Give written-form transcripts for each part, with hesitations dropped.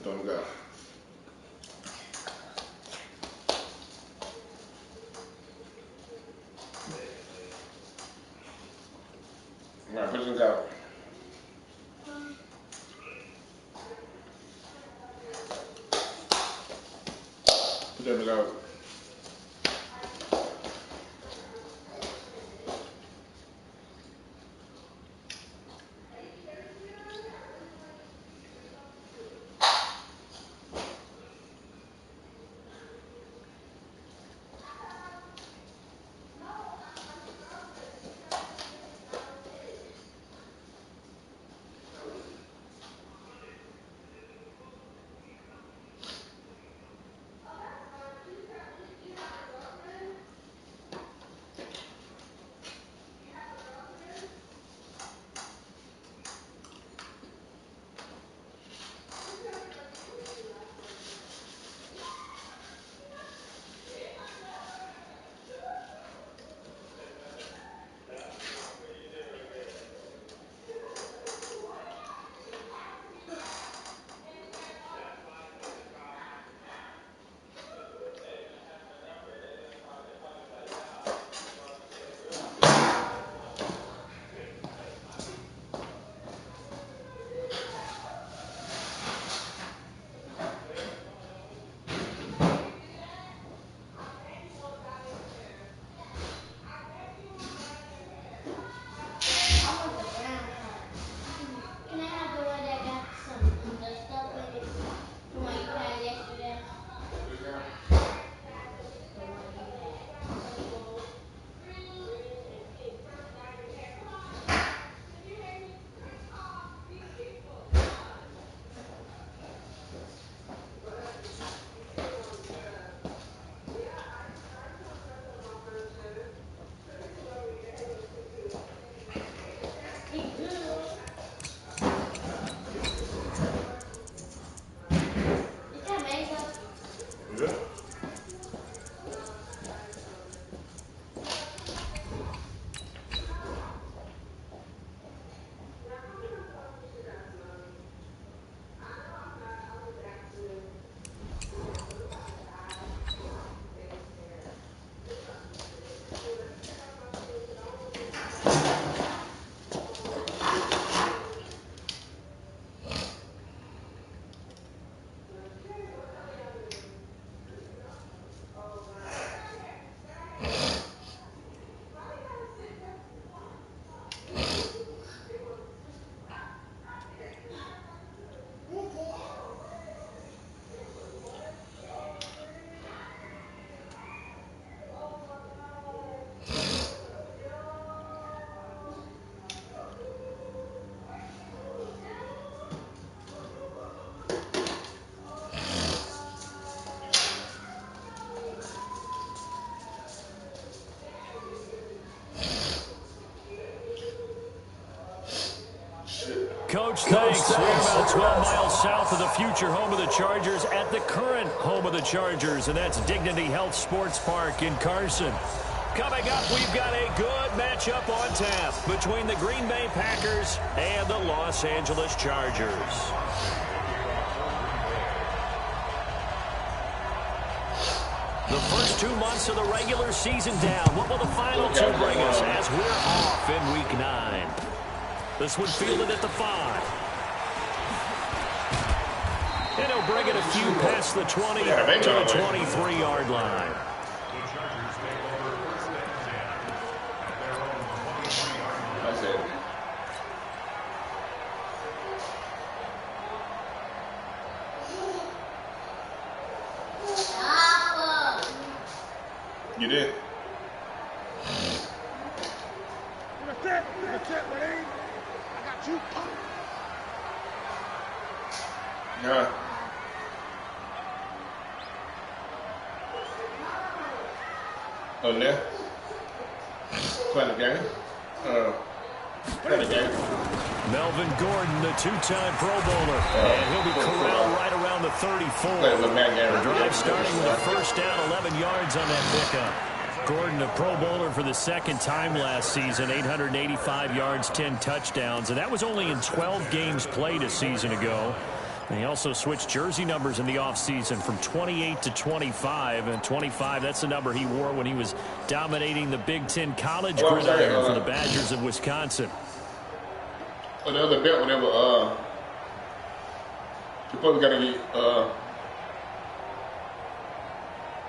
them go. All right, push them go. Put them go. Coach, thanks. We're about 12 miles south of the future home of the Chargers at the current home of the Chargers, and that's Dignity Health Sports Park in Carson. Coming up, we've got a good matchup on tap between the Green Bay Packers and the Los Angeles Chargers. The first 2 months of the regular season down. What will the final two bring us as we're off in Week 9? This one fielded at the 5. And he'll bring it a few past the 20 to the 23-yard line. That's it. You did. Yeah. Oh, yeah. Play the game. Play the game. Melvin Gordon, the two-time Pro Bowler. And he'll be corralled right around the 34. The drive starting with a first down, 11 yards on that pickup. Gordon, a Pro Bowler for the second time last season, 885 yards, 10 touchdowns. And that was only in 12 games played a season ago. And he also switched jersey numbers in the offseason from 28 to 25. And 25, that's the number he wore when he was dominating the Big Ten college gridiron for the Badgers of Wisconsin. The other bet, whenever you probably got to get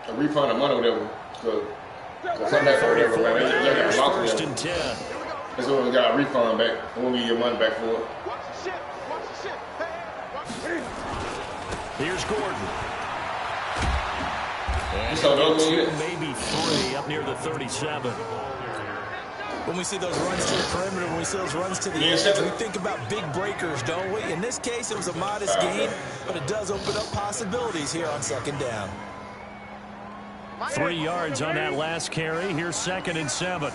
a refund of money or whatever. So sometimes or whatever, man, they got a loss of them. That's when we got a refund back. We won't get your money back for it. Here's Gordon. And you saw those moves? Maybe 3 up near the 37. When we see those runs to the perimeter, when we see those runs to the edge, we think about big breakers, don't we? In this case, it was a modest gain, but it does open up possibilities here on second down. 3 yards on that last carry. Here's 2nd and 7.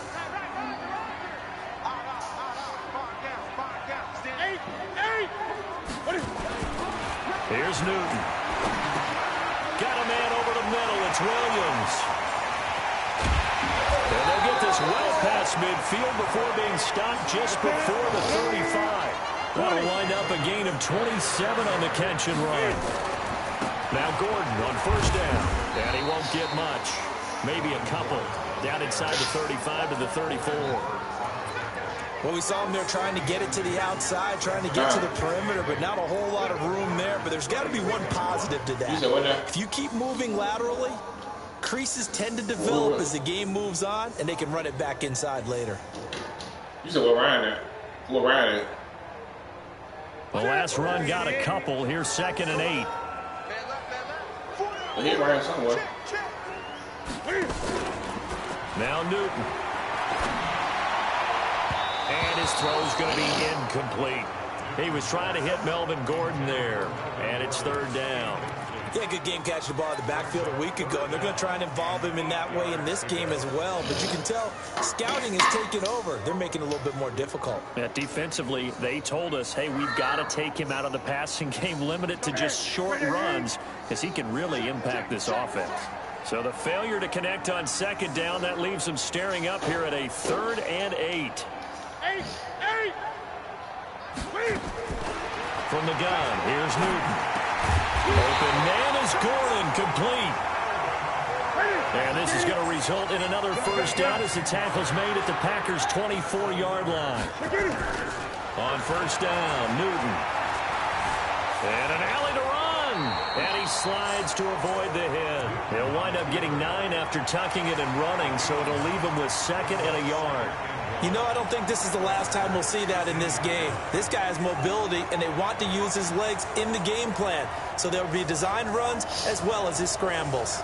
Here's Newton. Got a man over the middle. It's Williams. And they'll get this well past midfield before being stopped just before the 35. That'll wind up a gain of 27 on the catch and run. Now Gordon on 1st down. And he won't get much. Maybe a couple. Down inside the 35 to the 34. Well, we saw him there trying to get it to the outside, trying to get to the perimeter, but not a whole lot of room there. But there's got to be one positive to that. If you keep moving laterally, creases tend to develop as the game moves on, and they can run it back inside later. You said what Ryan at? What Ryan at? The last run got a couple. Here's 2nd and 8. Well, hit Ryan somewhere. Now Newton. And his throw's going to be incomplete. He was trying to hit Melvin Gordon there. And it's 3rd down. Yeah, good game catching the ball in the backfield a week ago. And they're going to try and involve him in that way in this game as well. But you can tell scouting is taking over. They're making it a little bit more difficult. Yeah, defensively, they told us, hey, we've got to take him out of the passing game, limit it to just short runs, because he can really impact this offense. So the failure to connect on 2nd down, that leaves them staring up here at a 3rd and 8. From the gun, here's Newton. Open man is Gordon, complete. And this is going to result in another 1st down as the tackle's made at the Packers' 24-yard line. On 1st down, Newton. And an alley to run. And he slides to avoid the hit. He'll wind up getting 9 after tucking it and running, so it'll leave him with 2nd and a yard. You know, I don't think this is the last time we'll see that in this game. This guy has mobility, and they want to use his legs in the game plan. So there will be designed runs as well as his scrambles.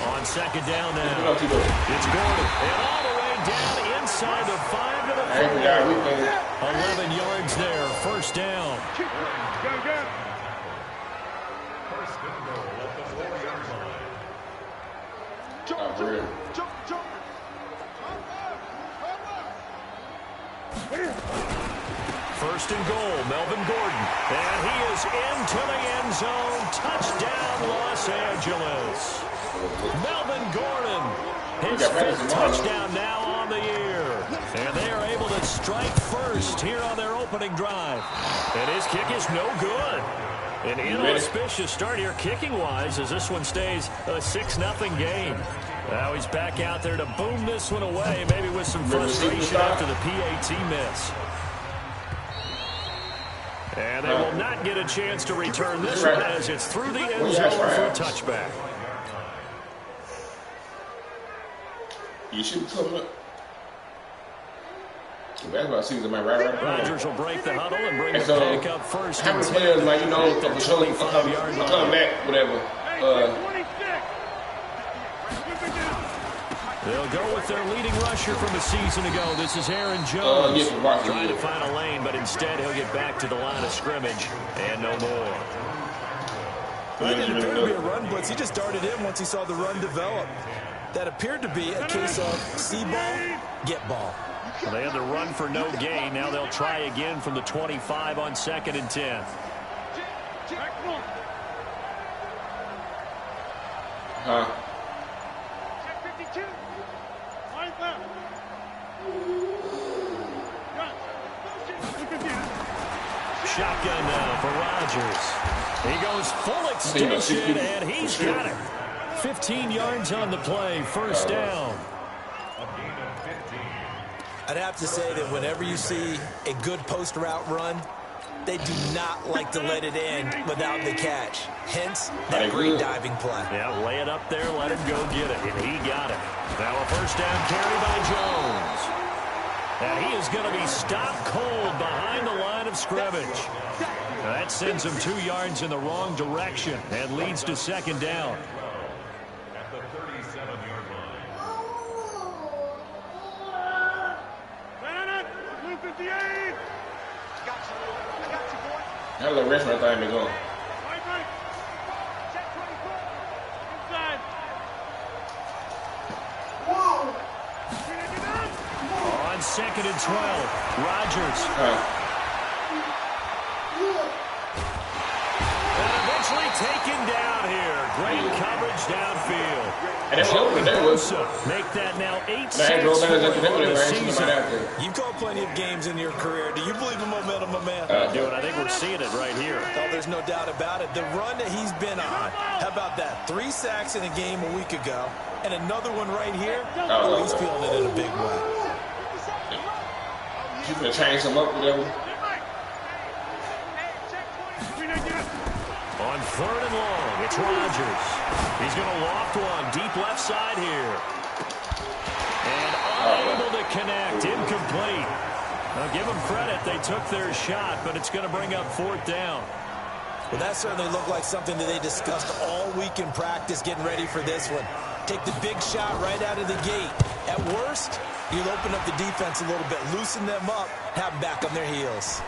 On 2nd down now, it's Gordon. And all the way down inside the 5 to the 4. 11 yards there, 1st down. First and goal, Melvin Gordon. And he is into the end zone. Touchdown, Los Angeles. Melvin Gordon, his 5th touchdown now on the year. And they are able to strike first here on their opening drive. And his kick is no good. An inauspicious start here kicking-wise as this one stays a 6-0 game. Now he's back out there to boom this one away, maybe with some frustration after the PAT miss. And they will not get a chance to return this one as it's through the end zone for a touchback. You should come up. That's what I see. Rodgers will break the huddle and bring it back up 1st. How many players, like, you know, for sure, come back, whatever. They'll go with their leading rusher from a season ago. This is Aaron Jones. Trying to find a lane, but instead he'll get back to the line of scrimmage and no more. That didn't appear to be a run blitz. He just darted in once he saw the run develop. That appeared to be a case of see ball, get ball. Well, they had the run for no gain. Now they'll try again from the 25 on 2nd and 10. Shotgun now for Rodgers. He goes full extension, and he's got it. 15 yards on the play, first down. I'd have to say that whenever you see a good post route run, they do not like to let it end without the catch. Hence, that great diving play. Yeah, lay it up there, let him go get it, and he got it. Now a first down carry by Jones. And he is going to be stopped cold behind the line of scrimmage. That sends him 2 yards in the wrong direction and leads to second down. At the 37-yard line. That little restaurant thing be going. On 2nd and 12, Rodgers. And eventually taken down here. Great coverage downfield. And it was make that now 8 sacks for the season. You've called plenty of games in your career. Do you believe in momentum, my man? I do, and I think we're seeing it right here. Oh, there's no doubt about it. The run that he's been on, how about that? 3 sacks in a game a week ago, and another one right here. Oh, he's feeling it in a big way. You can change him up, whatever. On 3rd and long, it's Rodgers. He's going to loft one deep left side here. And unable to connect, incomplete. Now give them credit, they took their shot, but it's going to bring up 4th down. Well, that certainly looked like something that they discussed all week in practice, getting ready for this one. Take the big shot right out of the gate. At worst, you'll open up the defense a little bit, loosen them up, have them back on their heels.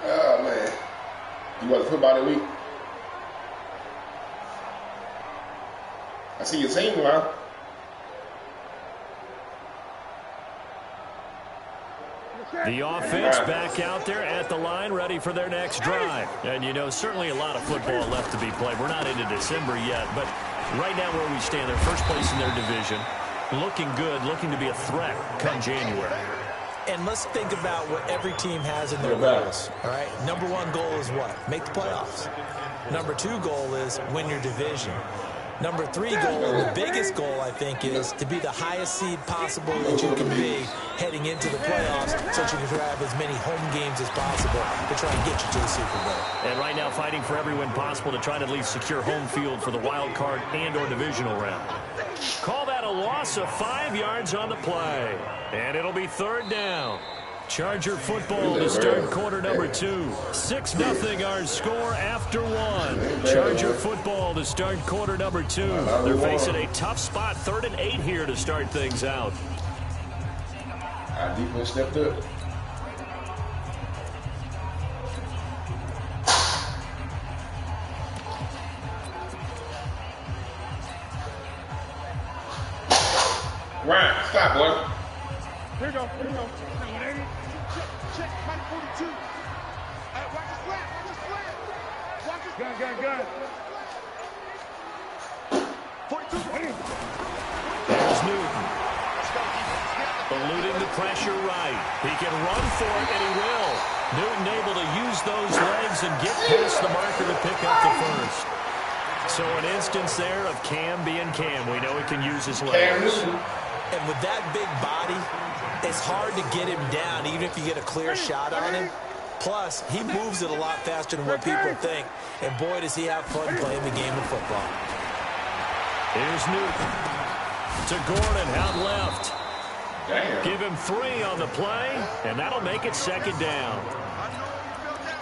Oh, man. You want to put about a week? I see your team now. The offense back out there at the line, ready for their next drive. And, you know, certainly a lot of football left to be played. We're not into December yet, but right now where we stand, they're first place in their division. Looking good, looking to be a threat come January. And let's think about what every team has in their goals. All right, number 1 goal is what? Make the playoffs. Number 2 goal is win your division. Number 3 goal, and the biggest goal, I think, is to be the highest seed possible that you can be heading into the playoffs so that you can have as many home games as possible to try and get you to the Super Bowl. And right now fighting for every win possible to try to at least secure home field for the wild card and or divisional round. Call that a loss of 5 yards on the play. And it'll be 3rd down. Charger football to start quarter number 2. 6-0 our score after 1. Charger football to start quarter number 2. They're facing a tough spot, 3rd and 8 here to start things out. Our defense stepped up. Ryan, stop, boy. Here we go, here we go. Check, Mike 42. Watch his flat, watch his flat. Watch his gun. 42. There's Newton. Eluding the pressure right. He can run for it, and he will. Newton able to use those legs and get past the marker to pick up the first. So an instance there of Cam being Cam. We know he can use his legs. And with that big body, it's hard to get him down, even if you get a clear shot on him. Plus, he moves it a lot faster than what people think. And boy, does he have fun playing the game of football. Here's Newton to Gordon out left. Damn. Give him 3 on the play, and that'll make it 2nd down.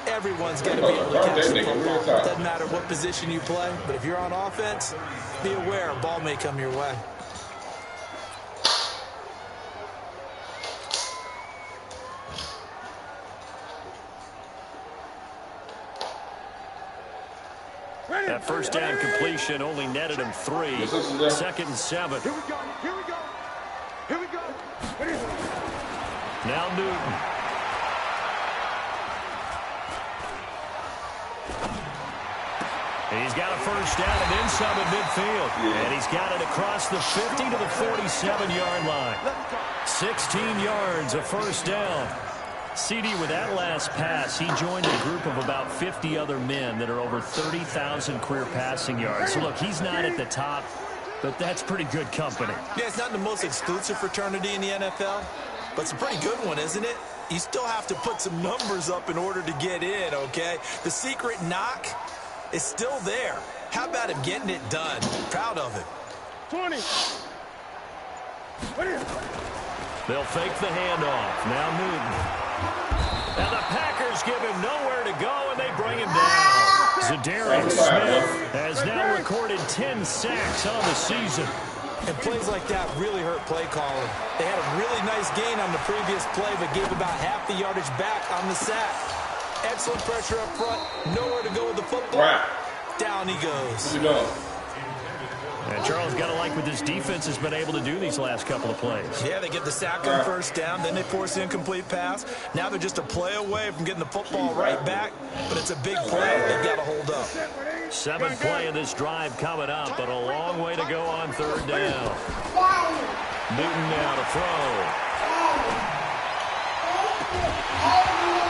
Everyone's got to be able to catch the football. It doesn't matter what position you play, but if you're on offense, be aware a ball may come your way. That first down completion only netted him 3. 2nd and 7. Here we go. Now Newton. He's got a first down and then some at midfield. And he's got it across the 50 to the 47-yard line. 16 yards, a first down. CD, with that last pass, he joined a group of about 50 other men that are over 30,000 career passing yards. So, look, he's not at the top, but that's pretty good company. Yeah, it's not the most exclusive fraternity in the NFL, but it's a pretty good one, isn't it? You still have to put some numbers up in order to get in, okay? The secret knock is still there. How about him getting it done? Proud of it. 20. They'll fake the handoff. Now Newton. And the Packers give him nowhere to go, and they bring him down. Rdw Smith has now recorded 10 sacks on the season. And plays like that really hurt play calling. They had a really nice gain on the previous play, but gave about half the yardage back on the sack. Excellent pressure up front. Nowhere to go with the football. Right. Down he goes. What's he doing? And Charles, got to like what this defense has been able to do these last couple of plays. Yeah, they get the sack on first down, then they force the incomplete pass. Now they're just a play away from getting the football right back, but it's a big play they've got to hold up. 7th play of this drive coming up, but a long way to go on third down. Newton now to throw.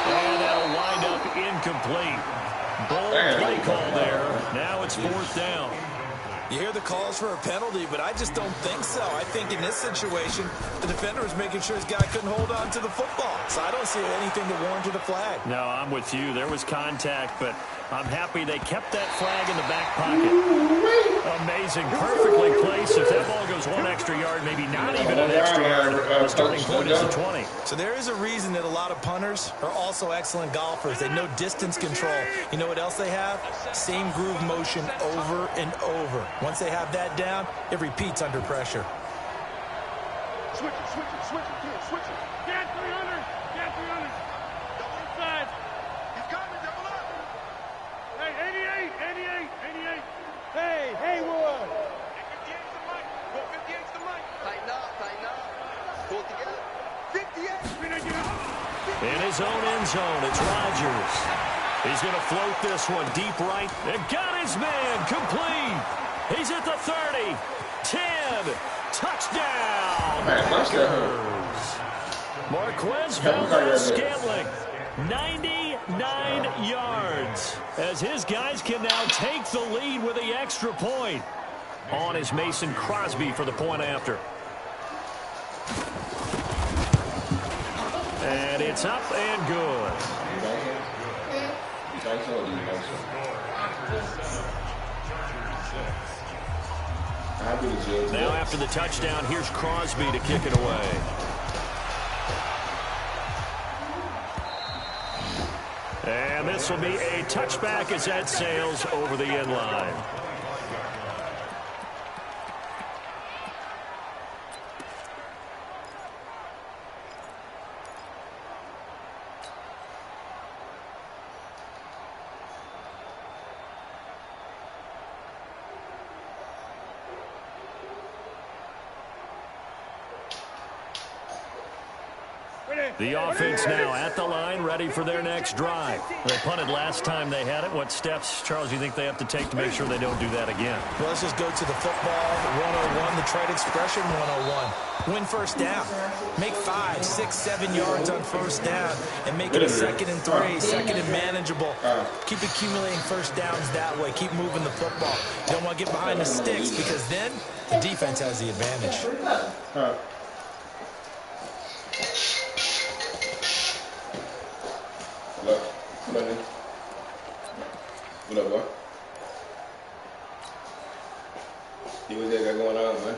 And that'll wind up incomplete. Bold play call there. Now it's 4th down. You hear the calls for a penalty, but I just don't think so. I think in this situation, the defender was making sure his guy couldn't hold on to the football. So I don't see anything to warrant a flag. No, I'm with you. There was contact, but I'm happy they kept that flag in the back pocket. Amazing. Perfectly placed. If that ball goes 1 extra yard, maybe not even an extra yard, the starting point is a 20. So there is a reason that a lot of punters are also excellent golfers. They know distance control. You know what else they have? Same groove motion over and over. Once they have that down, it repeats under pressure. Switch it, switch it, switch it, switch it. Get 300, get 300. Double inside. He's got me, double up. Hey, 88, 88, 88. Hey, Haywood. 58's the mic. Go 58's the mic. Tighten up, tighten up. Pull it together. 58. In his own end zone, it's Rodgers. He's going to float this one deep right. And got his man complete. He's at the 30. 10. Touchdown. Marquez Valdes-Scantling. 99 yards. As his guys can now take the lead with the extra point. On is Mason Crosby for the point after. And it's up and good. Now after the touchdown, here's Crosby to kick it away. And this will be a touchback as that sails over the end line. The offense now at the line, ready for their next drive. They punted last time they had it. What steps, Charles, do you think they have to take to make sure they don't do that again? Well, let's just go to the football 101, the trade expression 101. Win first down. Make 5, 6, 7 yards on first down and make it a 2nd and 3, 2nd and manageable. Keep accumulating first downs that way. Keep moving the football. You don't want to get behind the sticks because then the defense has the advantage. What up, boy? See what they got going on, man?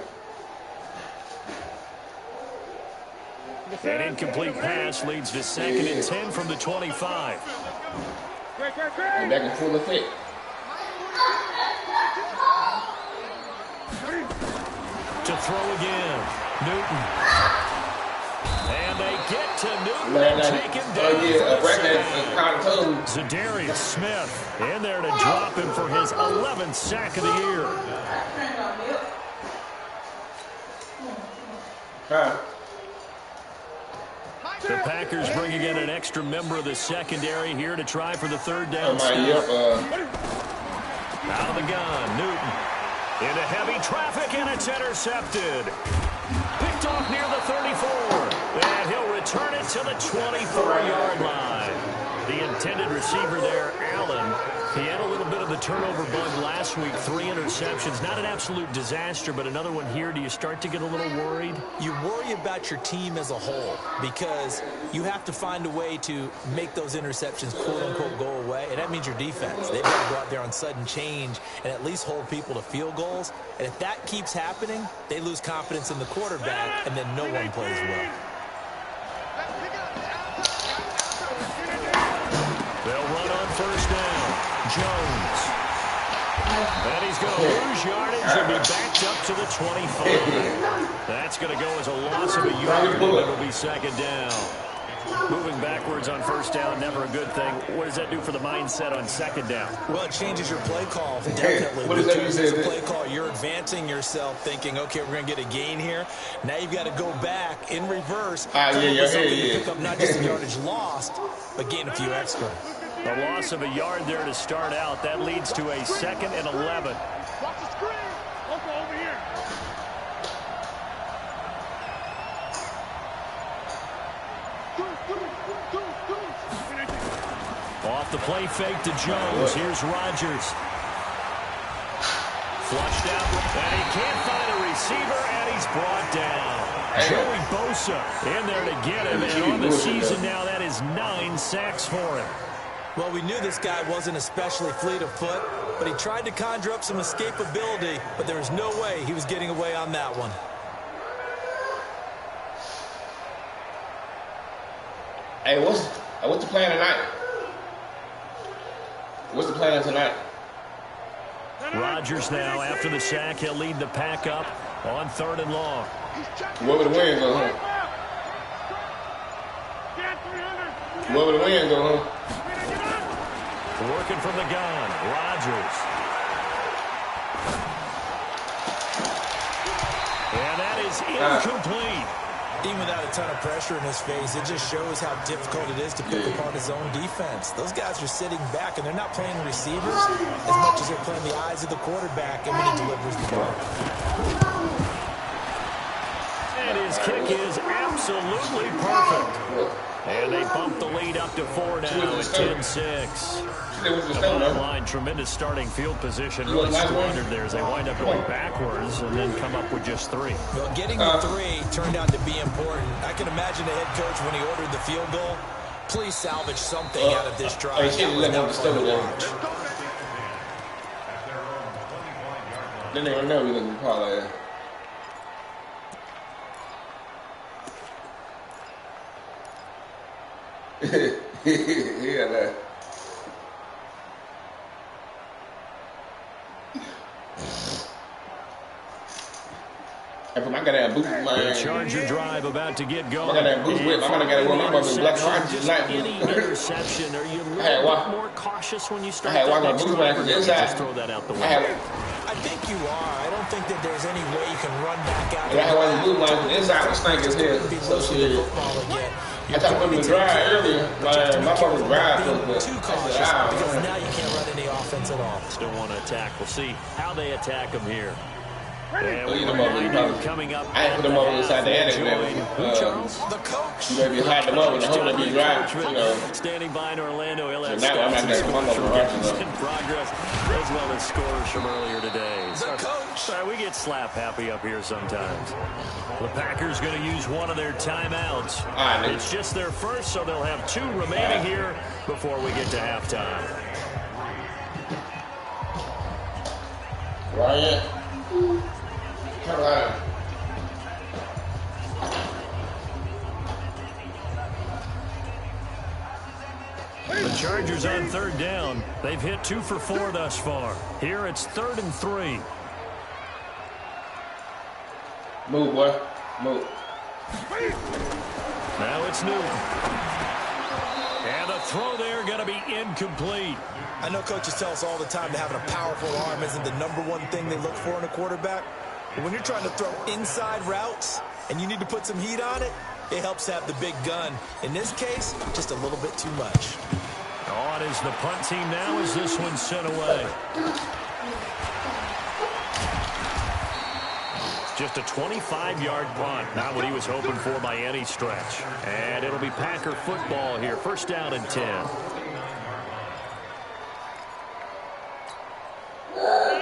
An incomplete pass leads to 2nd and 10 from the 25. And back in full effect. To throw again. Newton. And they get to Newton and take him down. Rdw Smith in there to drop him for his 11th sack of the year. The Packers bringing in an extra member of the secondary here to try for the 3rd down stop. Out of the gun, Newton. Into heavy traffic, and it's intercepted. Picked off near the 34. And he'll return it to the 24-yard line. The intended receiver there, Allen, he had a little bit of the turnover bug last week. 3 interceptions. Not an absolute disaster, but another one here. Do you start to get a little worried? You worry about your team as a whole because you have to find a way to make those interceptions, quote-unquote, go away. And that means your defense. They've got to go out there on sudden change and at least hold people to field goals. And if that keeps happening, they lose confidence in the quarterback, and then no one plays well. They'll run on first down. Jones. And he's going to lose yardage and be backed up to the 25. That's going to go as a loss of a yard, and it'll be second down. Moving backwards on first down, never a good thing. What does that do for the mindset on second down? Well, it changes your play call, definitely. What does that mean? As a play call, you're advancing yourself, thinking, okay, we're going to get a gain here. Now you've got to go back in reverse. Pick up not just the yardage lost, but gain a few extra. A loss of a yard there to start out. That leads to a 2nd and 11. Watch the screen. Local over here. Off the play fake to Jones. Here's Rodgers. Flushed out, and he can't find a receiver, and he's brought down. Joey Bosa in there to get him, and on the season now, that is 9 sacks for him. Well, we knew this guy wasn't especially fleet of foot, but he tried to conjure up some escapability, but there was no way he was getting away on that one. Hey, what's the plan tonight? What's the plan tonight? Rodgers now, after the sack, he'll lead the pack up on 3rd and long. Whoever the win go, huh? Whoever the win go, huh? Working from the gun, Rodgers. And that is incomplete. Even without a ton of pressure in his face, it just shows how difficult it is to pick apart his own defense. Those guys are sitting back, and they're not playing receivers as much as they're playing the eyes of the quarterback and when he delivers the ball. And his kick is absolutely perfect. And they bump the lead up to 4 now at 10-6. The bottom line, tremendous starting field position. Really squandered there as they wind up going backwards and then come up with just 3. Well, getting the 3 turned out to be important. I can imagine the head coach when he ordered the field goal. Please salvage something out of this drive. Then they don't know we're going to parlay. Yeah, that. I got that boot, man. The Charger drive about to get going. I got that boot whip. I'm gonna get one of my black cards tonight. Any interception, are you a little more cautious when you start that next drive, or just throw that out the window? I think you are. I don't think that there's any way you can run back out. I had one of the blue lines. The inside was stank as hell. So shit. I thought when we drive earlier, my phone was dry. Too cautious because now you can't run any offense at all. Still want to attack. We'll see how they attack them here. And coming up, I put them over inside the attic. Charles, the coach. You maybe hide them over and hope they be dry. Standing by in Orlando, he'll have so now I'm not going to come over in progress as well as scores from earlier today. The coach. Sorry, we get slap happy up here sometimes. The Packers going to use one of their timeouts. It's just their first, so they'll have 2 remaining here before we get to halftime. Ryan. Carolina. The Chargers on 3rd down. They've hit 2 for 4 thus far. Here it's 3rd and 3. Move, boy. Move. Now it's Newton. And the throw there going to be incomplete. I know coaches tell us all the time that having a powerful arm isn't the #1 thing they look for in a quarterback. But when you're trying to throw inside routes and you need to put some heat on it, it helps have the big gun. In this case, just a little bit too much. On is the punt team now as this one's sent away. Just a 25-yard punt. Not what he was hoping for by any stretch. And it'll be Packer football here. First down and 10.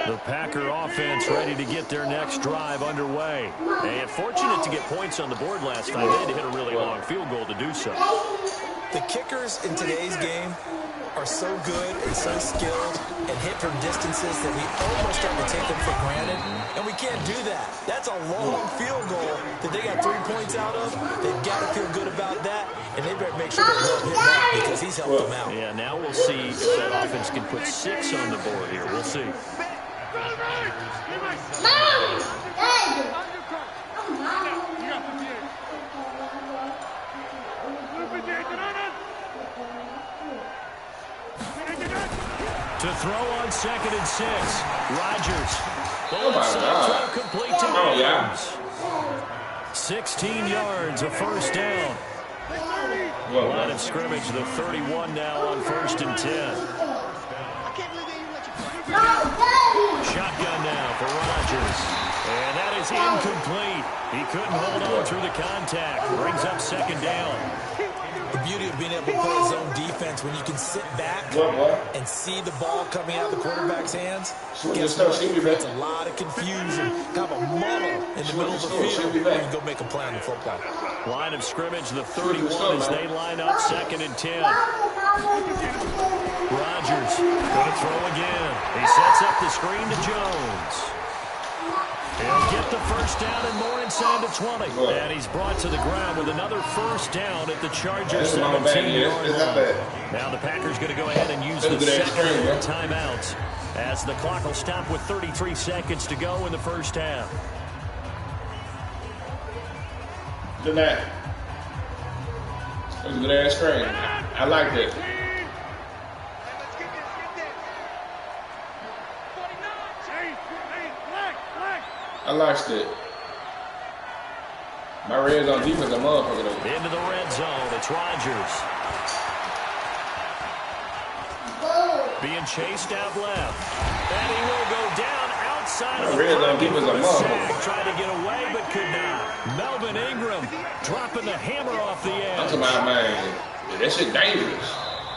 The Packer offense ready to get their next drive underway. And fortunate to get points on the board last time. They had to hit a really long field goal to do so. The kickers in today's game are so good and so skilled and hit from distances that we almost start to take them for granted. And we can't do that. That's a long field goal that they got 3 points out of. They've got to feel good about that. And they better make sure they love him out because he's helped them out. Yeah, now we'll see if that offense can put 6 on the board here. We'll see. To throw on 2nd and 6. Rodgers. Oh my God. Throw complete to Williams. 16 yards, a first down. Line of scrimmage, the 31 now on 1st and 10. Shotgun now for Rodgers. And that is incomplete. He couldn't hold on through the contact. Brings up 2nd down. The beauty of being able to play his own defense when you can sit back and see the ball coming out of the quarterback's hands. Guess what? It's a lot of confusion, kind of a muddle in the middle of the field when you go make a play on the football. Line of scrimmage, the 31 as they line up 2nd and 10. Rodgers going to throw again. He sets up the screen to Jones. He'll get the first down and more inside the 20. And he's brought to the ground with another first down at the Chargers 17-yard line. Now the Packers going to go ahead and use the second timeout as the clock will stop with 33 seconds to go in the first half. Look at that. That was a good ass screen. I like that. I liked it. My red zone defense, a motherfucker though. Into the red zone, it's Rodgers. Being chased out left. And he will go down outside of the red zone defense, a motherfucker. Tried to get away, but could not. Melvin Ingram dropping the hammer off the edge. I'm talking about, man, that shit dangerous.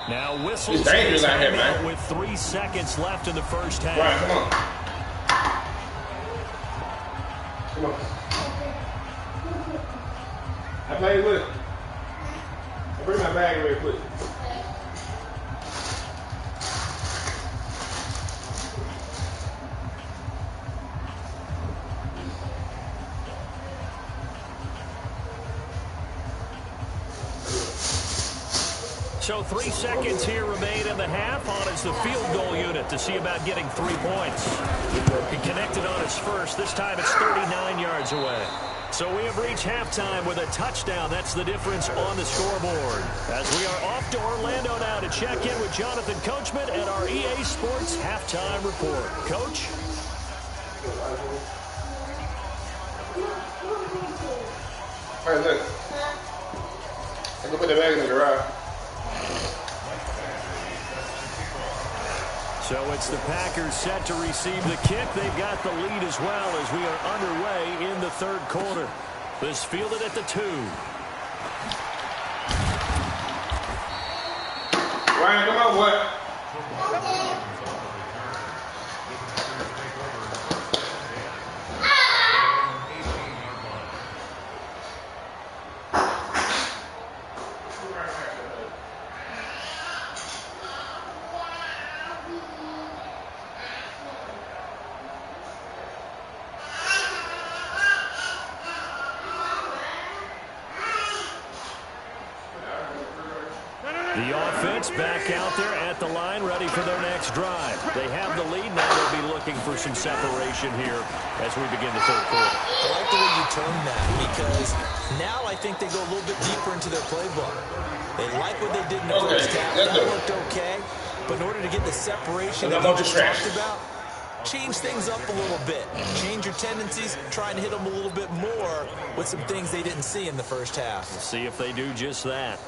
Now whistles. It's dangerous out here, man. With 3 seconds left in the first half. Right, come on. Come on. I played with it. I'll bring my bag real quick. So 3 seconds here remain in the half. On is the field goal unit to see about getting 3 points. He connected on his first. This time it's 39 yards away. So we have reached halftime with a touchdown. That's the difference on the scoreboard. As we are off to Orlando now to check in with Jonathan Coachman and our EA Sports Halftime Report. Coach? All right, look. I'm going to put the bag in the garage. So it's the Packers set to receive the kick. They've got the lead as well as we are underway in the third quarter. This fielded at the 2. Ryan, come on, boy. The offense back out there at the line, ready for their next drive. They have the lead. Now they'll be looking for some separation here as we begin the third quarter. I like the way you turn that because now I think they go a little bit deeper into their playbook. They like what they did in the first half. That worked okay. But in order to get the separation that we just talked about, change things up a little bit. Change your tendencies, try and hit them a little bit more with some things they didn't see in the first half. We'll see if they do just that.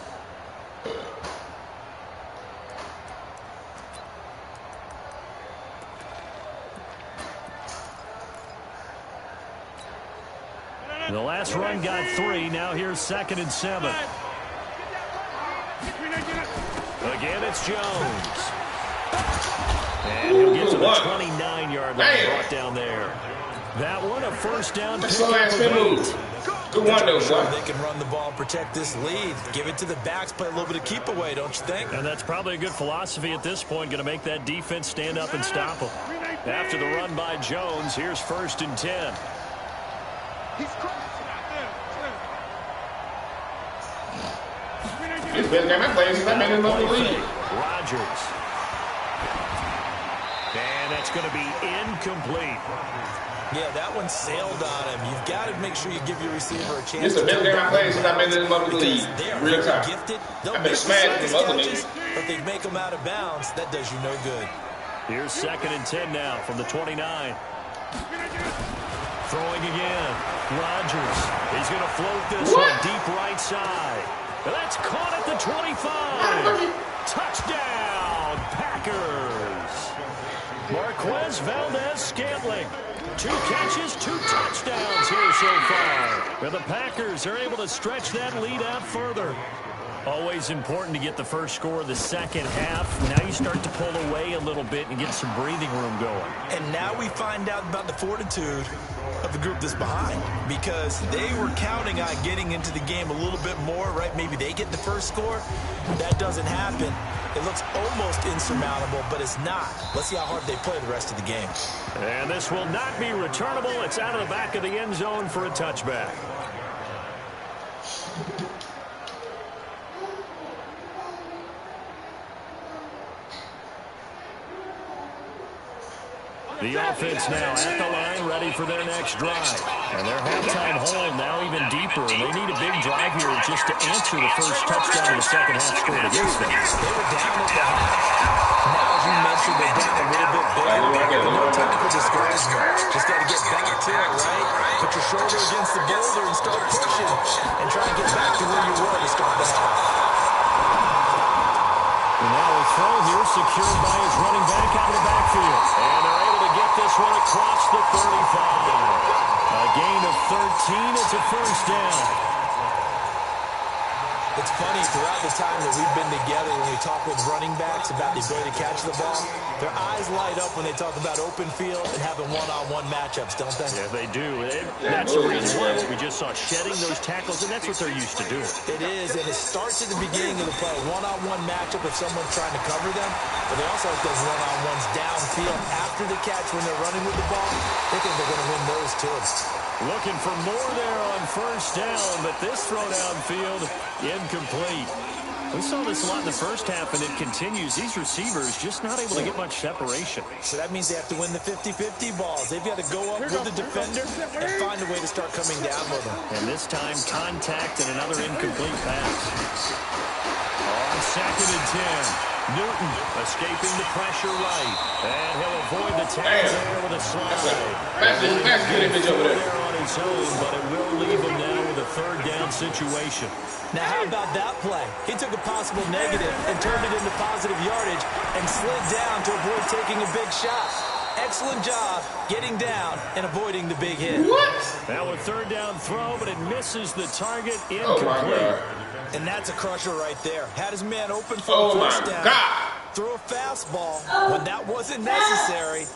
The last run got 3. Now here's 2nd and 7. Again, it's Jones. And he'll get to the 29-yard line, brought down there. That one, a first down pickup of 8. Good one, though, sure they can run the ball and protect this lead. Give it to the backs, play a little bit of keep away, don't you think? And that's probably a good philosophy at this point, going to make that defense stand up and stop them. After the run by Jones, here's 1st and 10. He's been there, my players, he's not making him up the lead. Rodgers. And that's going to be incomplete. Yeah, that one sailed on him. You've got to make sure you give your receiver a chance. This is the best game I played since I've been in the league. They are Real time. gifted. They'll I've been smashing them other niggas. But they make them out of bounds. That does you no good. Here's 2nd and 10 now from the 29. Throwing again. Rodgers. He's going to float this one deep right side. And that's caught at the 25. Touchdown, Packers. Marquez Valdez-Scantling. 2 catches, 2 touchdowns here so far. And the Packers are able to stretch that lead out further. Always important to get the first score of the second half. Now you start to pull away a little bit and get some breathing room going. And now we find out about the fortitude of the group that's behind, because they were counting on getting into the game a little bit more, right? Maybe they get the first score. That doesn't happen. It looks almost insurmountable, but it's not. Let's see how hard they play the rest of the game. And this will not be returnable. It's out of the back of the end zone for a touchback. The offense now at the line, ready for their next drive. And their halftime hole now even deeper. And they need a big drive here just to answer the first touchdown of the second half scored against them. They were down at the half. Now, as you mentioned, they're down a little bit bigger. But no time for discouragement. Just got to get back to it, right? Put your shoulder against the boulder and start pushing. And try to get back to where you were to start the half. And now a throw here secured by his running back out of the backfield. And they're able to get this one across the 35. A gain of 13. It's a first down. It's funny, throughout the time that we've been together, when we talk with running backs about the ability to catch the ball, their eyes light up when they talk about open field and having one-on-one matchups, don't they? Yeah, they do. That's the reason why we just saw shedding those tackles, and that's what they're used to doing. It is, and it starts at the beginning of the play. One-on-one matchup if someone's trying to cover them, but they also have those one-on-ones downfield after the catch when they're running with the ball. They think they're going to win those too. Looking for more there on first down, but this throw downfield, incomplete. We saw this a lot in the first half, and it continues. These receivers just not able to get much separation. So that means they have to win the 50-50 balls. They've got to go up with the defender and find a way to start coming down with them. And this time, contact and another incomplete pass. On 2nd and 10. Newton escaping the pressure right. And he'll avoid the tackle there with a slide. That's good image over there. On his own, but it will leave him now with a third down situation. Now, how about that play? He took a possible negative and turned it into positive yardage and slid down to avoid taking a big shot. Excellent job getting down and avoiding the big hit. What? Now a third down throw, but it misses the target. Oh, my God. And that's a crusher right there. Had his man open for a first down. God. Threw a fastball when that wasn't necessary.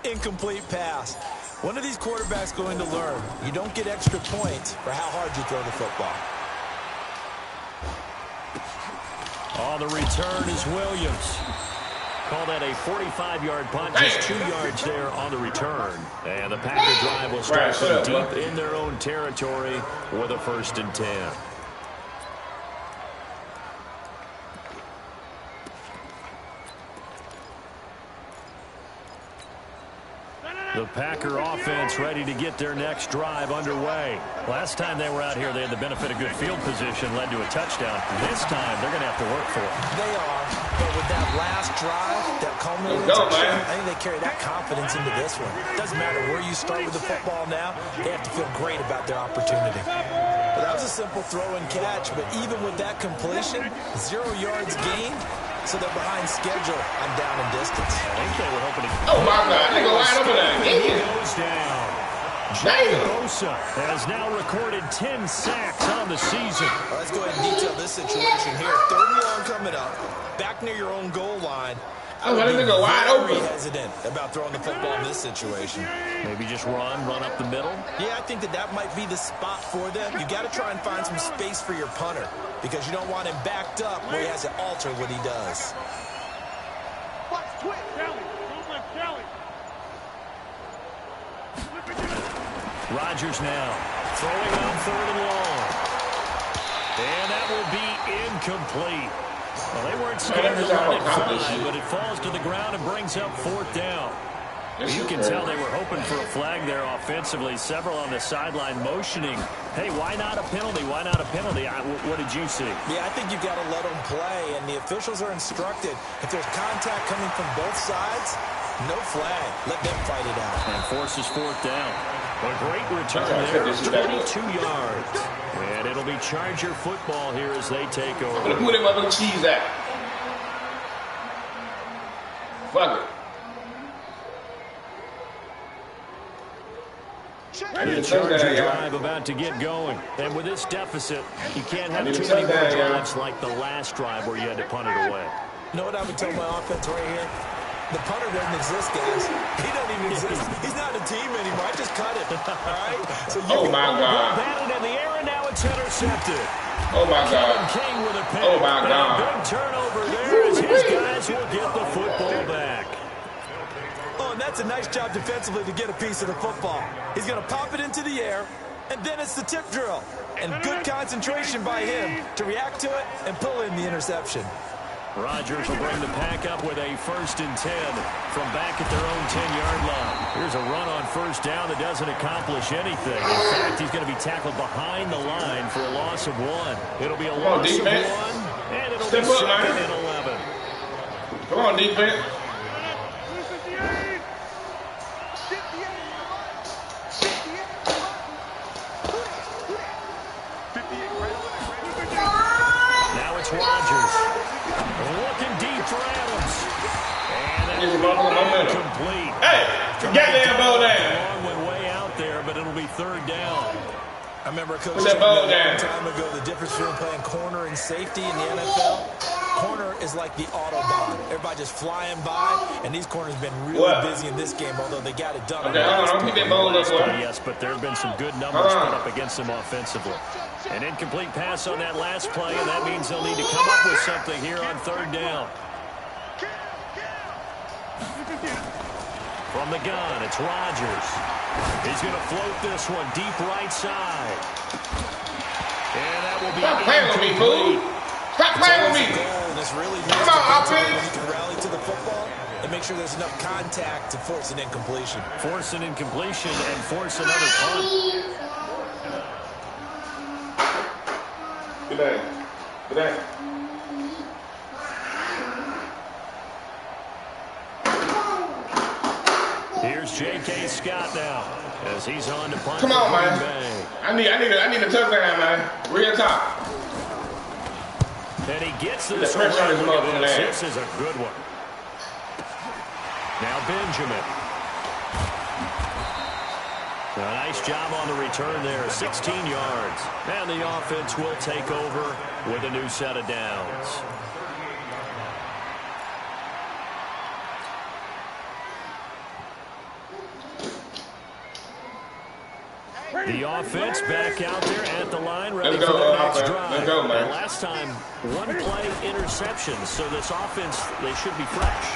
Incomplete pass. One of these quarterbacks going to learn. You don't get extra points for how hard you throw the football. On the return is Williams. Call that a 45-yard punt, just 2 yards there on the return. And the Packer drive will start from deep in their own territory with a 1st and 10. The Packer offense ready to get their next drive underway. Last time they were out here, they had the benefit of good field position, led to a touchdown. This time, they're going to have to work for it. They are, but with that last drive, that culminating touchdown, I think they carry that confidence into this one. It doesn't matter where you start with the football now, they have to feel great about their opportunity. Well, that was a simple throw and catch, but even with that completion, 0 yards gained, so they're behind schedule on down and distance. I think they were hoping to... Oh, my God. They go wide open again. Goes down. Bosa has now recorded 10 sacks on the season. Let's go ahead and detail this situation here. 3rd and long coming up, back near your own goal line. I would be very hesitant about throwing the football in this situation. Maybe just run up the middle? Yeah, I think that might be the spot for them. You got to try and find some space for your punter because you don't want him backed up where he has to alter what he does. Watch, twitch, Kelly. Don't let Kelly. Rodgers now throwing on 3rd and long. And that will be incomplete. Well, they weren't scared to run it fly, but it falls to the ground and brings up 4th down. You can tell they were hoping for a flag there offensively. Several on the sideline motioning, hey, why not a penalty? Why not a penalty? What did you see? Yeah, I think you've got to let them play, and the officials are instructed. If there's contact coming from both sides, no flag. Let them fight it out. And forces 4th down. A great return there, 22 yards. And it'll be Charger football here as they take over. I'm going to put him up and cheese that. Fuck it. The Charger drive about to get going. And with this deficit, you can't have too many more drives like the last drive where you had to punt it away. You know what I would tell my offense right here? The punter doesn't exist, guys. He doesn't even exist. He's not a team anymore. I just cut it. All right? So oh, my God. Batted in the air, and now it's intercepted. Oh, my God. King with a pick. Oh, my God. Big turnover there as his guys will get the football back. Oh, and that's a nice job defensively to get a piece of the football. He's going to pop it into the air, and then it's the tip drill. And good concentration by him to react to it and pull in the interception. Rodgers will bring the pack up with a 1st and 10 from back at their own 10-yard line. Here's a run on 1st down that doesn't accomplish anything. In fact, he's going to be tackled behind the line for a loss of 1. It'll be a loss of 1, and it'll be 2nd and 11. Come on, defense. Now it's Rodgers. Looking deep for Adams. And that's complete. Hey, get that ball down. Long one way out there, but it'll be 3rd down. I remember Coach said a long time ago the difference between playing corner and safety in the NFL. Corner is like the Autobahn. Everybody just flying by, and these corners have been really busy in this game, although they got it done. Okay, hold on, keep that ball up. Yes, but there have been some good numbers put up against them offensively. An incomplete pass on that last play, and that means they'll need to come up with something here on 3rd down. From the gun, it's Rodgers. He's going to float this one deep right side. And that will be Stop playing with me, fool. Stop playing with me. Really come on, offense. You can rally to the football and make sure there's enough contact to force an incompletion. Force an incompletion and force another punt. Good day. Good day. Here's J.K. Scott now as he's on to punt. Come on, man. I need a touchdown, man. Real talk. And he gets this away. This is a good one. Now Benjamin. A nice job on the return there. 16 yards. And the offense will take over with a new set of downs. The offense back out there at the line, ready for the next drive. Let's go, man. Last time, 1 play interception, so this offense, they should be fresh.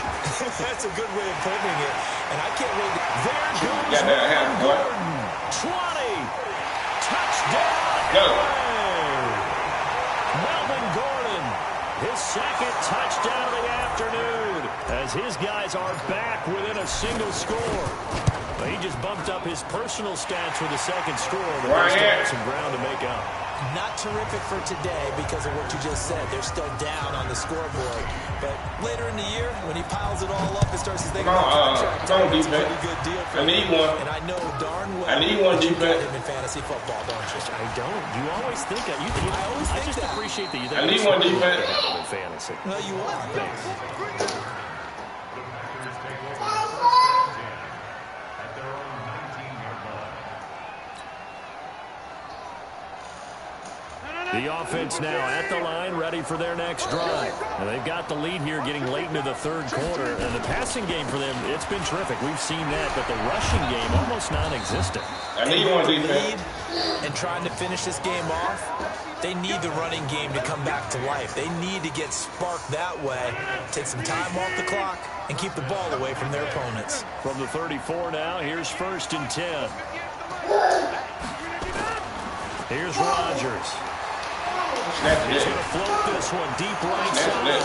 That's a good way of putting it, and I can't wait. There goes Gordon. 20. Touchdown. Go. Melvin Gordon, his 2nd touchdown of the afternoon, as his guys are back within a single score. He just bumped up his personal stats with a 2nd score, but they still have some ground to make up. Not terrific for today because of what you just said. They're still down on the scoreboard. But later in the year, when he piles it all up and starts to think about contract, it's a pretty good deal for him. I need one. And I know darn well I need one you got defense. him in fantasy football, don't you? I don't. You always think that. I just appreciate that. I need one defense. In fantasy. Well, you are. Thanks. The offense now at the line, ready for their next drive. And they've got the lead here getting late into the third quarter. And the passing game for them, it's been terrific. We've seen that, but the rushing game almost non-existent. I need one defense. And trying to finish this game off, they need the running game to come back to life. They need to get sparked that way, take some time off the clock, and keep the ball away from their opponents. From the 34 now, here's 1st and 10. Here's Rodgers. He's going to float this one deep right side.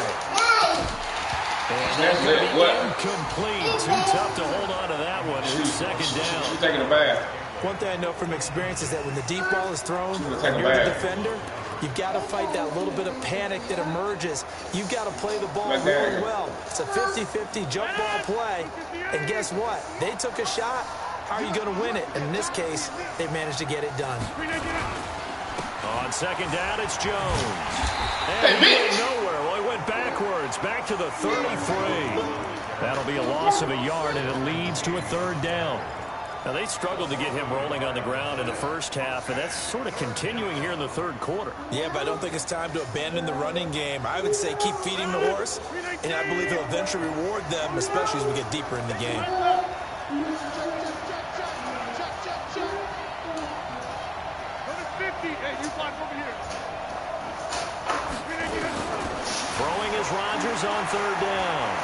And that's incomplete. Too tough to hold on to that one. It's 2nd down. She's taking a bath. One thing I know from experience is that when the deep ball is thrown and you're the defender, you've got to fight that little bit of panic that emerges. You've got to play the ball really well. It's a 50-50 jump ball play. And guess what? They took a shot. How are you going to win it? And in this case, they managed to get it done. On 2nd down, it's Jones. And he went nowhere. Well, he went backwards, back to the 33. That'll be a loss of a yard, and it leads to a 3rd down. Now, they struggled to get him rolling on the ground in the first half, and that's sort of continuing here in the 3rd quarter. Yeah, but I don't think it's time to abandon the running game. I would say keep feeding the horse, and I believe he'll eventually reward them, especially as we get deeper in the game. Throwing is Rodgers on 3rd down.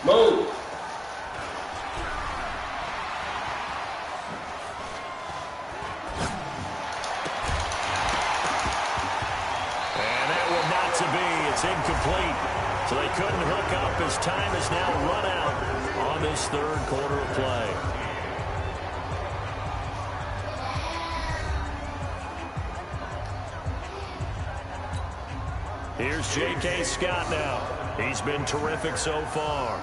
Move. And that one not to be. It's incomplete. So they couldn't hook up as time is now run out on this 3rd quarter of play. Here's J.K. Scott now. He's been terrific so far.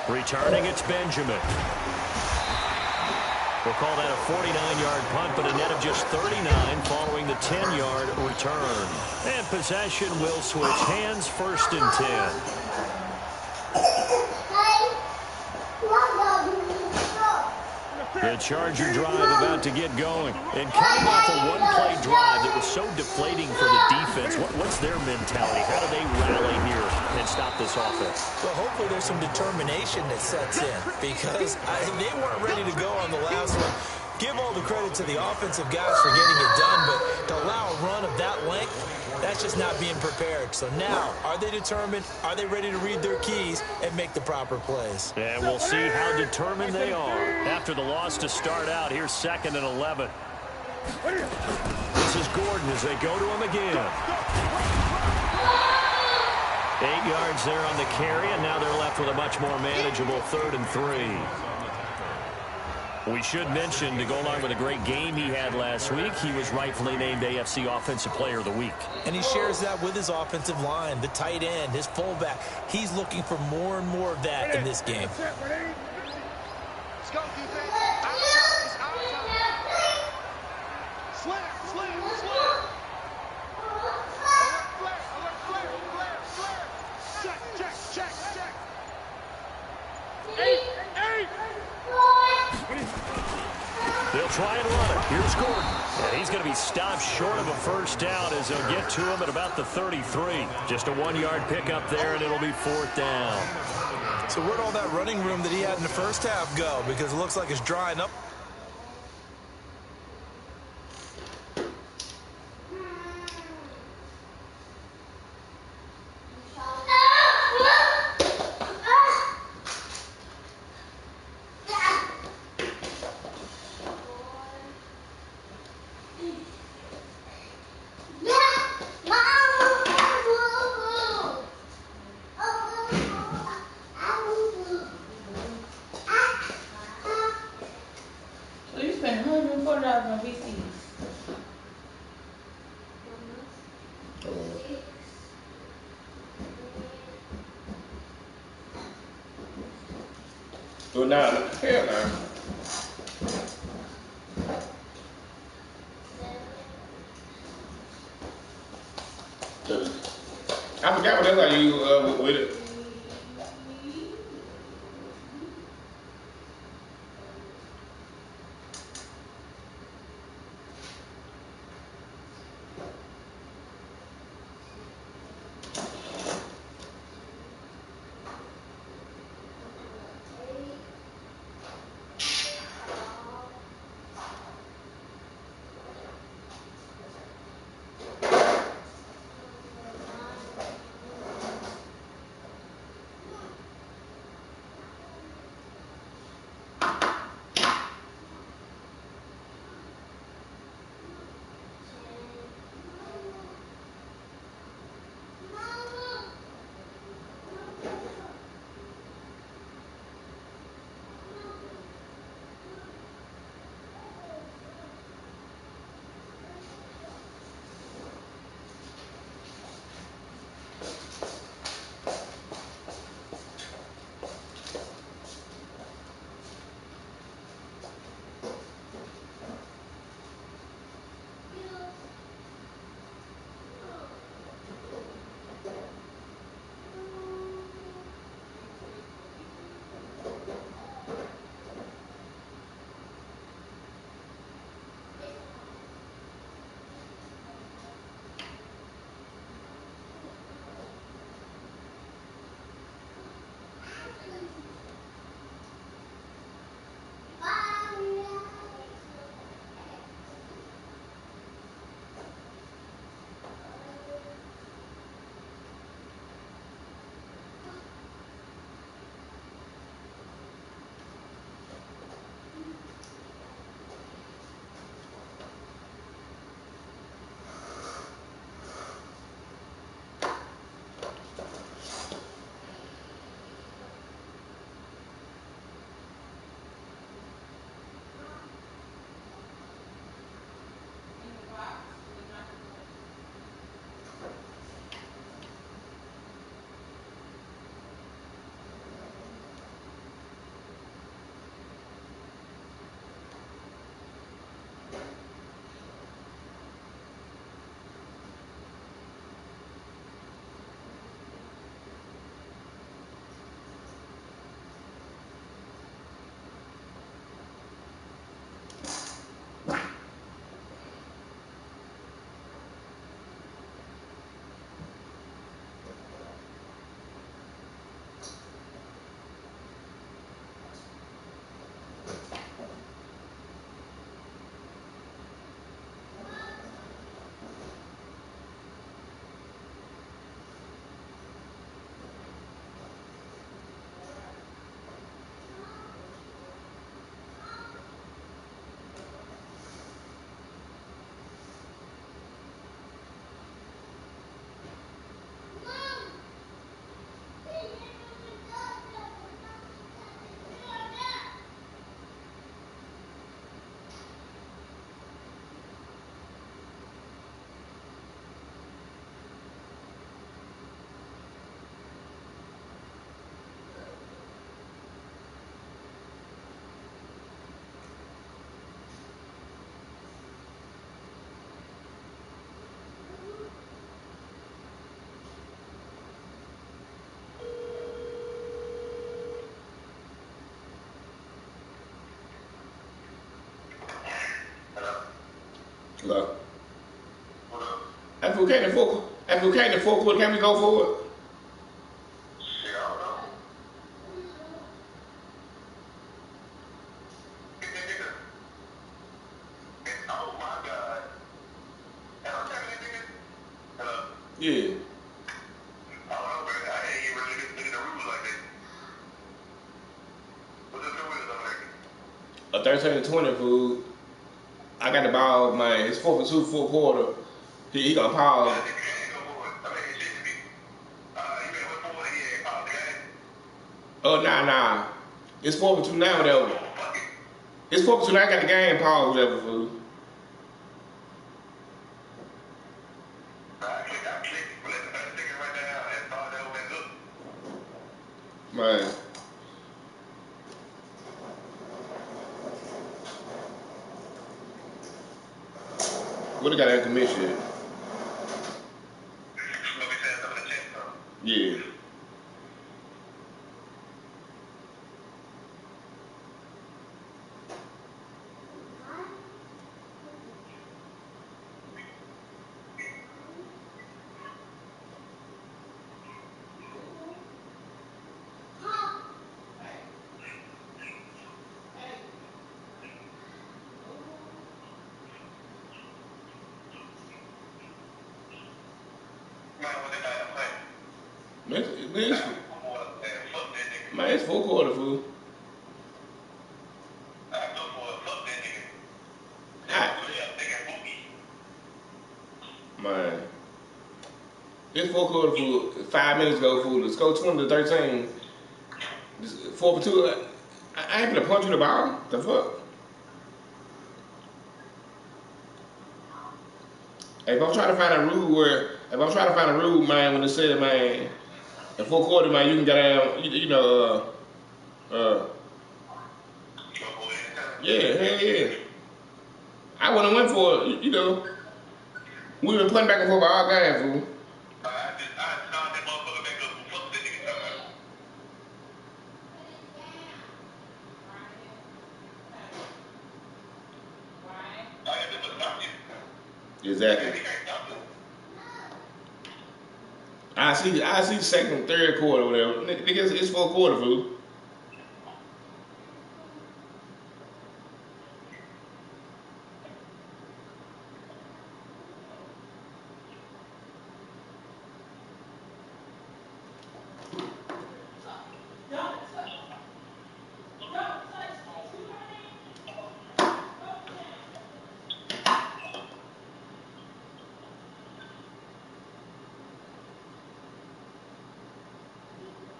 Returning, it's Benjamin. We'll call that a 49-yard punt, but a net of just 39 following the 10-yard return. And possession will switch hands, 1st and 10. The Charger drive about to get going. And coming off a one-play drive that was so deflating for the defense, what's their mentality? How do they rally here and stop this offense? Well, hopefully there's some determination that sets in because they weren't ready to go on the last one. Give all the credit to the offensive guys for getting it done, but to allow a run of that length, that's just not being prepared. So now, are they determined? Are they ready to read their keys and make the proper plays? And we'll see how determined they are. After the loss to start out, here's 2nd and 11. This is Gordon as they go to him again. 8 yards there on the carry, and now they're left with a much more manageable 3rd and 3. We should mention, to go along with a great game he had last week, he was rightfully named AFC Offensive Player of the Week. And he shares that with his offensive line, the tight end, his fullback. He's looking for more and more of that in this game. Let's go, defense. Slam, slam, slam. Alert, flare. Check. 8. They'll try and run it. Here's Gordon. And he's going to be stopped short of a 1st down as they'll get to him at about the 33. Just a 1-yard pickup there, and it'll be 4th down. So where'd all that running room that he had in the first half go? Because it looks like it's drying up. Well, now, hell now. I forgot what else I used with it. Hello. After we came to four quarter, can we go for it? Yeah. A 13-20 food. I got the ball, man. It's 4-2, fourth quarter. He gonna pause. Oh, nah. It's 4-2 now, whatever. It's 4-2 now. I got the game pause, whatever, food. Man. What they got that commission? Yeah. Man, it's fourth quarter, fool. Man. It's fourth quarter, fool. 5 minutes ago, fool. Let's go 20-13. 4-2. I ain't gonna punch you the ball. The fuck? If I'm trying to find a rule man, when they said, man, in fourth quarter, man, you can get down, yeah, hell yeah. I wouldn't went for it, We've been playing back and forth by all games, fool. Exactly. I see second, third quarter, whatever. Nigga, it's fourth quarter, fool.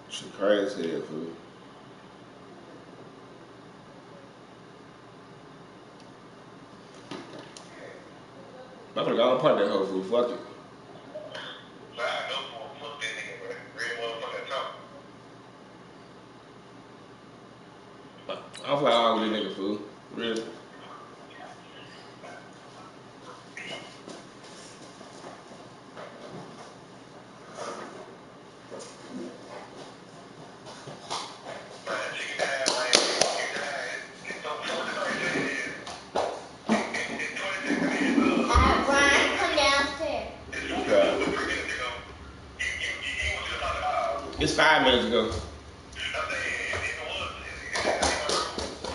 Shit crazy as hell, fool. I'm gonna go and punt that hoe, fool. Fuck it. I don't fly all with this nigga, fool. Really. It's 5 minutes ago.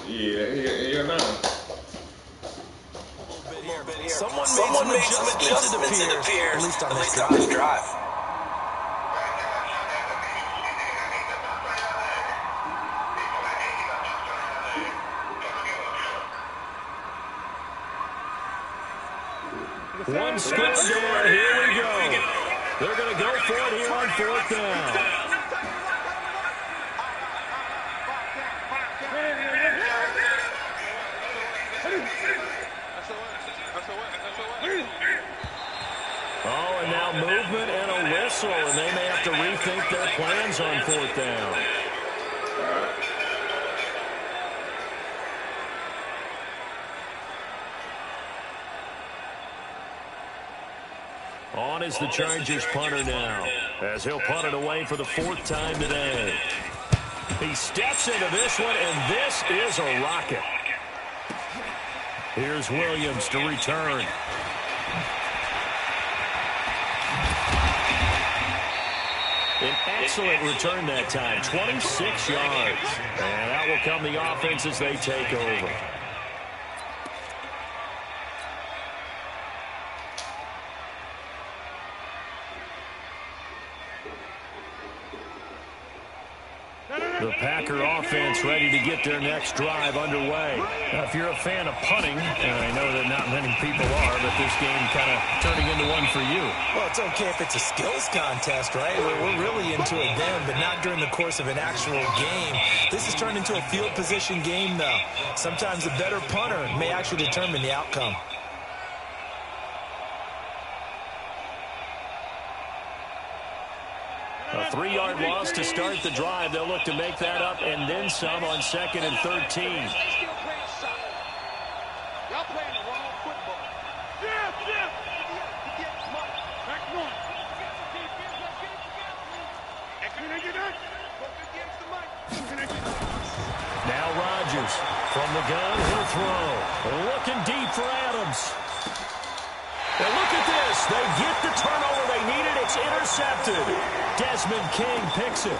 Yeah, no. Someone made some adjustments, it appears, at least on this drive. One score there, here we go. They're going to go for it here on fourth down. Oh, and now movement and a whistle, and they may have to rethink their plans on fourth down. On is the Chargers punter now, as he'll punt it away for the fourth time today. He steps into this one, and this is a rocket. Here's Williams to return. An excellent return that time, 26 yards. And out will come the offense as they take over. The Packer offense ready to get their next drive underway. Now, if you're a fan of punting, and I know that not many people are, but this game kind of turning into one for you. Well, it's okay if it's a skills contest, right? We're really into it then, but not during the course of an actual game. This has turned into a field position game, though. Sometimes the better punter may actually determine the outcome. A 3-yard loss to start the drive. They'll look to make that up and then some on 2nd and 13. Y'all playing the wrong football. Yeah. Back north. Now Rodgers from the gun. He'll throw. Looking deep for Adams. And look at this. They get the turnover they needed. It's intercepted. Desmond King picks it.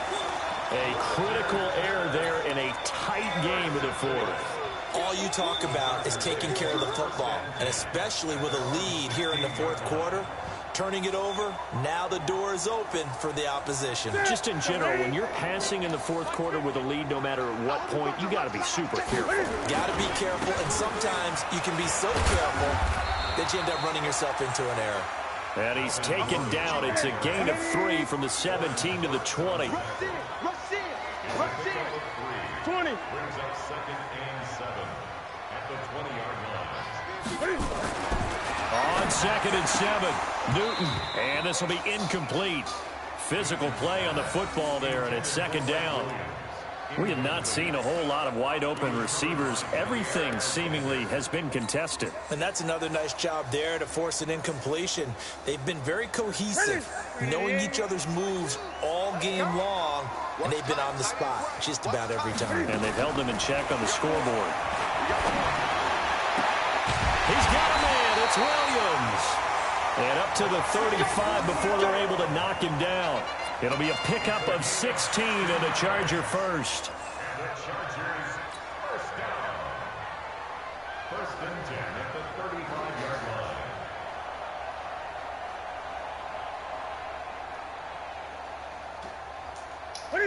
A critical error there in a tight game of the fourth. All you talk about is taking care of the football, and especially with a lead here in the fourth quarter. Turning it over, now the door is open for the opposition. Just in general, when you're passing in the fourth quarter with a lead, no matter at what point, you got to be super careful. Got to be careful, and sometimes you can be so careful that you end up running yourself into an error. And he's taken down. It's a gain of 3 from the 17 to the 20. Rush in. 20. Brings up 2nd and 7 at the 20-yard line. On 2nd and 7, Newton. And this will be incomplete. Physical play on the football there, and it's 2nd down. We have not seen a whole lot of wide-open receivers. Everything seemingly has been contested. And that's another nice job there to force an incompletion. They've been very cohesive, knowing each other's moves all game long, and they've been on the spot just about every time. And they've held them in check on the scoreboard. He's got a man. It's Williams. And up to the 35 before they're able to knock him down. It'll be a pickup of 16 and a Charger first. The Chargers first down. 1st and 10 at the 35-yard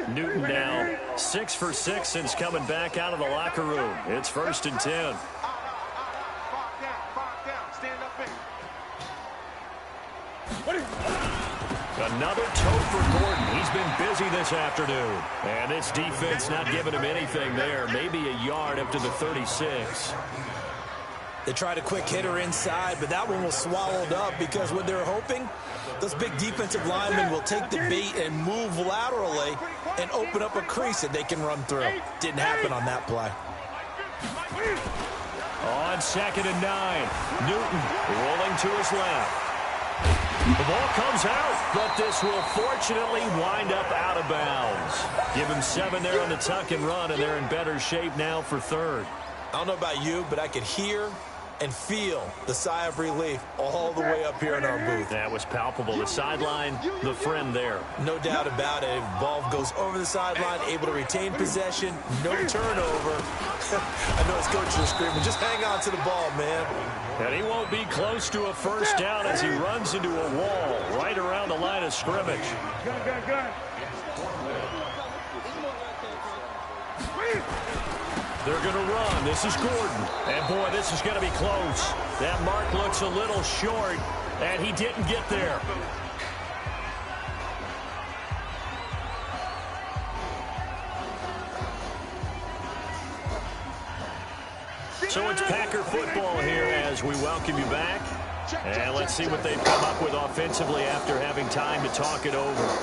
line. Newton now 6 for 6 since coming back out of the locker room. It's 1st and 10. Another toe for Gordon. He's been busy this afternoon. And this defense not giving him anything there. Maybe a yard up to the 36. They tried a quick hitter inside, but that one was swallowed up because what they're hoping, those big defensive linemen will take the bait and move laterally and open up a crease that they can run through. Didn't happen on that play. On 2nd and 9, Newton rolling to his left. The ball comes out, but this will fortunately wind up out of bounds. Give him 7 there on the tuck and run, and they're in better shape now for 3rd. I don't know about you, but I could hear and feel the sigh of relief all the way up here in our booth. That was palpable. The sideline, the friend there. No doubt about it. Ball goes over the sideline, able to retain possession, no turnover. I know his coaches are screaming, just hang on to the ball, man. And he won't be close to a first down as he runs into a wall right around the line of scrimmage. Gun. They're going to run. This is Gordon. And, boy, this is going to be close. That mark looks a little short, and he didn't get there. So it's Packer football here as we welcome you back. And let's see what they've come up with offensively after having time to talk it over.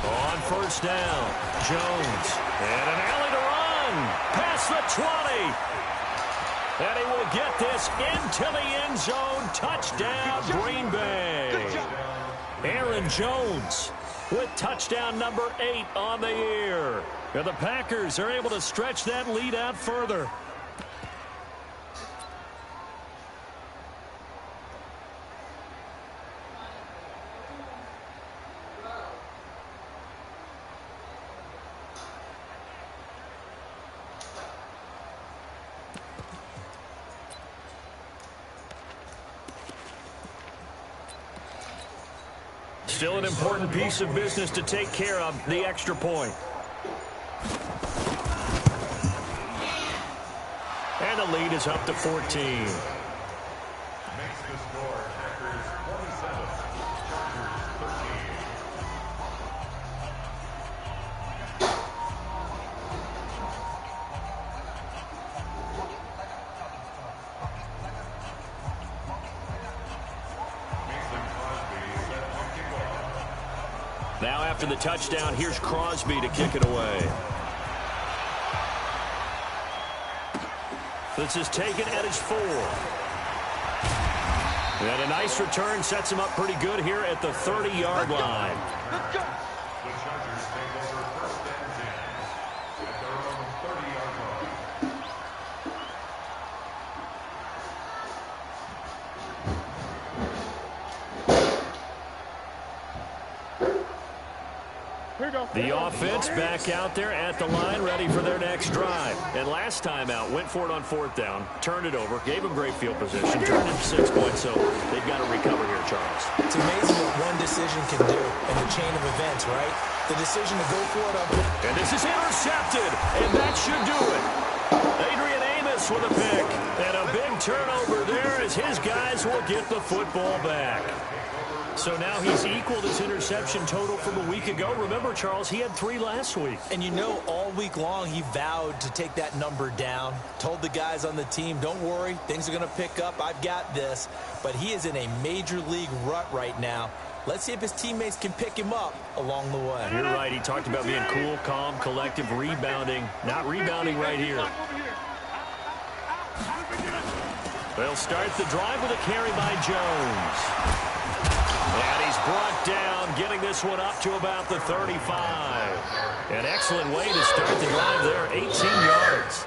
On 1st down, Jones. And an alley to run. Past the 20. And he will get this into the end zone. Touchdown, Green Bay. Aaron Jones with touchdown number 8 on the year. And the Packers are able to stretch that lead out further. Still an important piece of business to take care of, the extra point. And the lead is up to 14. Makes the score Packers 27, Chargers 13. Now after the touchdown, here's Crosby to kick it away. This is taken at his 4. And a nice return sets him up pretty good here at the 30-yard line. The Chargers take over first and 10 at their own 30-yard line. The offense back out there at the line, ready for their next drive. And last time out, went for it on 4th down, turned it over, gave them great field position, turned it to 6 points, so they've got to recover here, Charles. It's amazing what one decision can do in the chain of events, right? The decision to go for it up. And this is intercepted, and that should do it. Adrian Amos with a pick, and a big turnover there as his guys will get the football back. So now he's equaled his interception total from a week ago. Remember, Charles, he had 3 last week. And you know, all week long he vowed to take that number down. Told the guys on the team, don't worry, things are going to pick up. I've got this. But he is in a major league rut right now. Let's see if his teammates can pick him up along the way. You're right. He talked about being cool, calm, collective, rebounding. Not rebounding right here. They'll start the drive with a carry by Jones. And he's brought down, getting this one up to about the 35. An excellent way to start the drive there, 18 yards.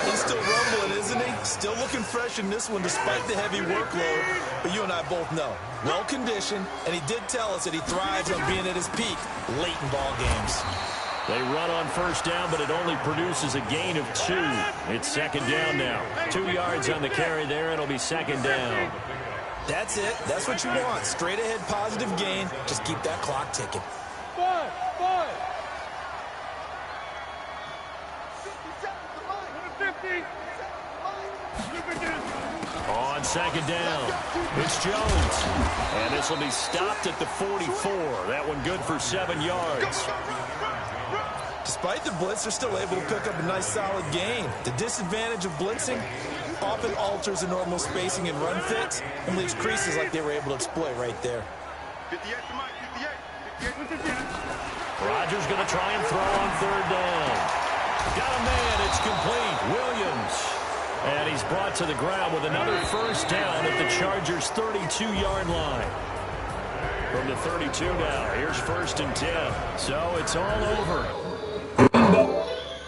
He's still rumbling, isn't he? Still looking fresh in this one despite the heavy workload. But you and I both know, well-conditioned, and he did tell us that he thrives on being at his peak late in ball games. They run on 1st down, but it only produces a gain of 2. It's 2nd down now. 2 yards on the carry there. It'll be 2nd down. That's it. That's what you want. Straight ahead positive gain. Just keep that clock ticking. 5. On 2nd down, it's Jones. And this will be stopped at the 44. That one good for 7 yards. Despite the blitz, they're still able to pick up a nice solid gain. The disadvantage of blitzing often alters the normal spacing and run fits and leaves creases like they were able to exploit right there. Rodgers going to try and throw on 3rd down. Got a man. It's complete. Williams. And he's brought to the ground with another 1st down at the Chargers' 32-yard line. From the 32 now, here's 1st and 10. So it's all over.